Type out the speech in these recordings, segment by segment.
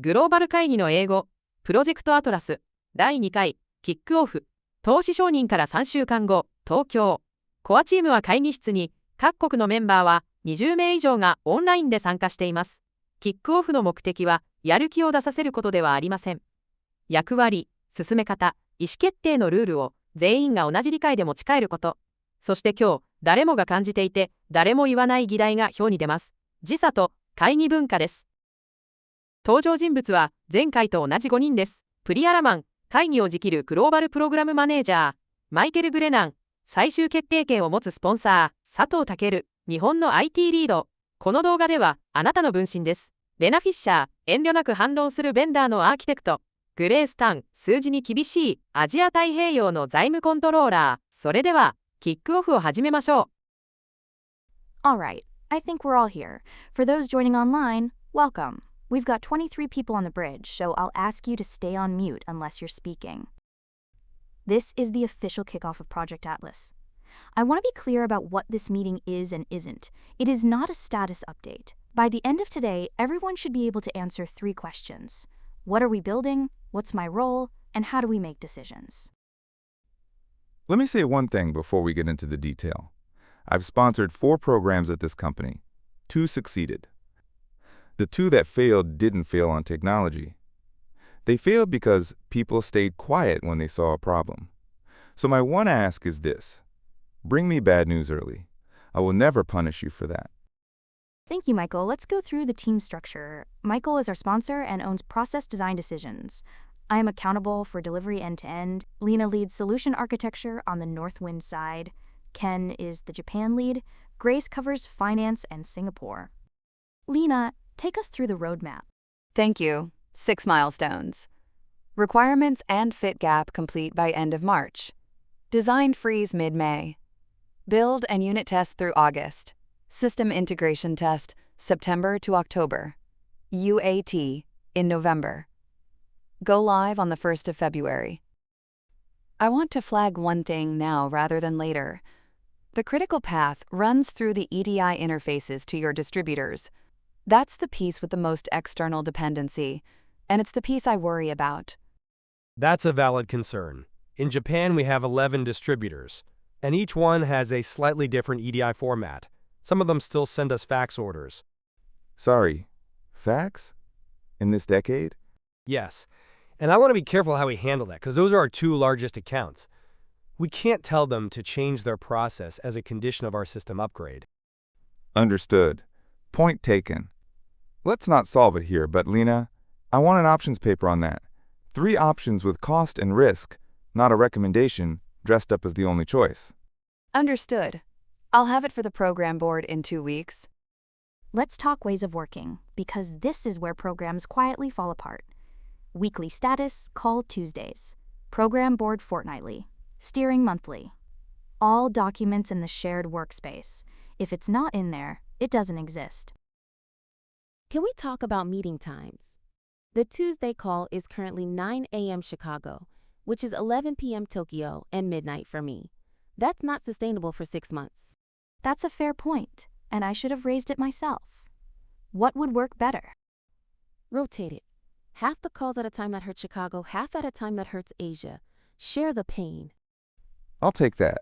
グローバル会議の英語、プロジェクトアトラス、第2回、キックオフ、投資承認から3週間後、東京。コアチームは会議室に、各国のメンバーは20名以上がオンラインで参加しています。キックオフの目的は、やる気を出させることではありません。役割、進め方、意思決定のルールを全員が同じ理解で持ち帰ること。そして今日、誰もが感じていて、誰も言わない議題が表に出ます。時差と会議文化です。登場人物は前回と同じ5人です。プリアラマン、会議を仕切るグローバルプログラムマネージャー。マイケル・ブレナン、最終決定権を持つスポンサー。佐藤健、日本の IT リード。この動画ではあなたの分身です。レナ・フィッシャー、遠慮なく反論するベンダーのアーキテクト。グレースタン、数字に厳しいアジア太平洋の財務コントローラー。それでは、キックオフを始めましょう。Alright, I think we're all here. For those joining online, welcome. We've got 23 people on the bridge, so I'll ask you to stay on mute unless you're speaking. This is the official kickoff of Project Atlas. I want to be clear about what this meeting is and isn't. It is not a status update. By the end of today, everyone should be able to answer 3 questions. What are we building? What's my role? And how do we make decisions? Let me say one thing before we get into the detail. I've sponsored 4 programs at this company. 2 succeeded. The 2 that failed didn't fail on technology. They failed because people stayed quiet when they saw a problem. So my one ask is this. Bring me bad news early. I will never punish you for that. Thank you, Michael. Let's go through the team structure. Michael is our sponsor and owns process design decisions. I am accountable for delivery end-to-end. Lena leads solution architecture on the Northwind side. Ken is the Japan lead. Grace covers finance and Singapore. Lena, take us through the roadmap. Thank you. 6 milestones. Requirements and fit gap complete by end of March. Design freeze mid-May. Build and unit test through August. System integration test September to October. UAT in November. Go live on the 1st of February. I want to flag one thing now rather than later. The critical path runs through the EDI interfaces to your distributors. That's the piece with the most external dependency, and it's the piece I worry about. That's a valid concern. In Japan, we have 11 distributors, and each one has a slightly different EDI format. Some of them still send us fax orders. Sorry, fax? In this decade? Yes, and I want to be careful how we handle that, because those are our 2 largest accounts. We can't tell them to change their process as a condition of our system upgrade. Understood. Point taken. Let's not solve it here, but Lena, I want an options paper on that. 3 options with cost and risk, not a recommendation dressed up as the only choice. Understood. I'll have it for the program board in 2 weeks. Let's talk ways of working, because this is where programs quietly fall apart. Weekly status, call Tuesdays. Program board fortnightly. Steering monthly. All documents in the shared workspace. If it's not in there, it doesn't exist. Can we talk about meeting times? The Tuesday call is currently 9 a.m. Chicago, which is 11 p.m. Tokyo and midnight for me. That's not sustainable for 6 months. That's a fair point, and I should have raised it myself. What would work better? Rotate it. Half the calls at a time that hurts Chicago, half at a time that hurts Asia. Share the pain. I'll take that.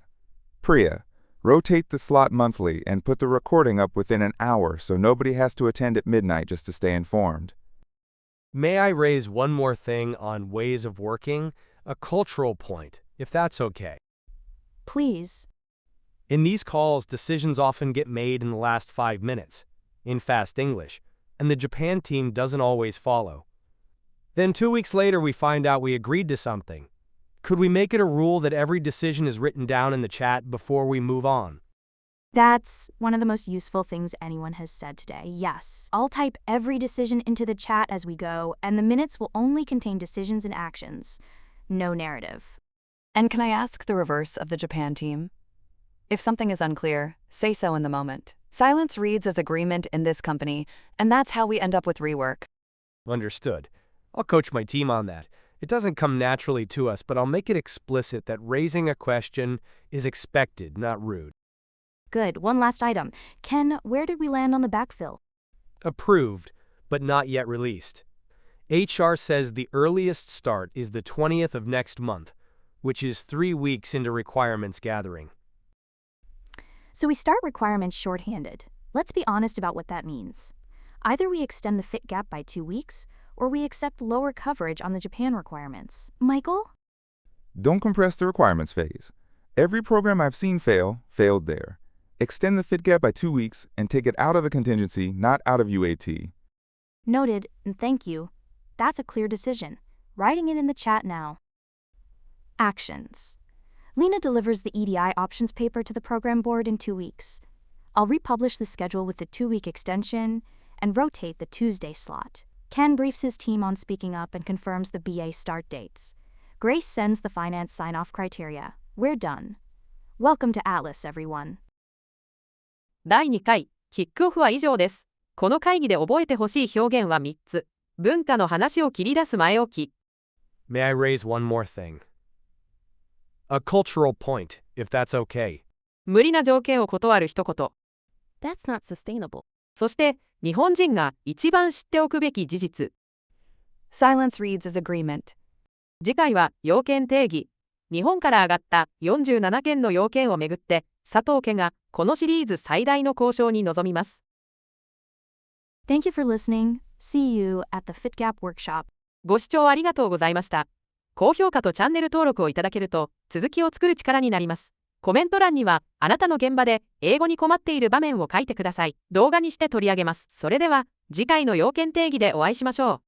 Priya, rotate the slot monthly and put the recording up within an hour so nobody has to attend at midnight just to stay informed. May I raise one more thing on ways of working? A cultural point, if that's okay. Please. In these calls, decisions often get made in the last 5 minutes, in fast English, and the Japan team doesn't always follow. Then 2 weeks later, we find out we agreed to something. Could we make it a rule that every decision is written down in the chat before we move on? That's one of the most useful things anyone has said today. Yes, I'll type every decision into the chat as we go, and the minutes will only contain decisions and actions. No narrative. And can I ask the reverse of the Japan team? If something is unclear, say so in the moment. Silence reads as agreement in this company, and that's how we end up with rework. Understood. I'll coach my team on that. It doesn't come naturally to us, but I'll make it explicit that raising a question is expected, not rude. Good. One last item. Ken, where did we land on the backfill? Approved, but not yet released. HR says the earliest start is the 20th of next month, which is 3 weeks into requirements gathering. So we start requirements shorthanded. Let's be honest about what that means. Either we extend the fit gap by 2 weeks, or we accept lower coverage on the Japan requirements. Michael? Don't compress the requirements phase. Every program I've seen failed there. Extend the fit gap by 2 weeks and take it out of the contingency, not out of UAT. Noted, and thank you. That's a clear decision. Writing it in the chat now. Actions. Lena delivers the EDI options paper to the program board in 2 weeks. I'll republish the schedule with the 2-week extension and rotate the Tuesday slot. Ken briefs his team on speaking up and confirms the BA start dates. Grace sends the finance sign-off criteria. We're done. Welcome to Atlas, everyone. 第2回、キックオフは以上です。この会議で覚えてほしい表現は3つ。文化の話を切り出す前置き。May I raise one more thing? A cultural point, if that's okay. 無理な条件を断る一言。That's not sustainable. そして、日本人が一番知っておくべき事実。Silence reads as agreement. 次回は要件定義。日本から上がった47件の要件をめぐって、佐藤家がこのシリーズ最大の交渉に臨みます。Thank you for listening. See you at the FitGap workshop. ご視聴ありがとうございました。高評価とチャンネル登録をいただけると、続きを作る力になります。コメント欄には、あなたの現場で英語に困っている場面を書いてください。動画にして取り上げます。それでは、次回の要件定義でお会いしましょう。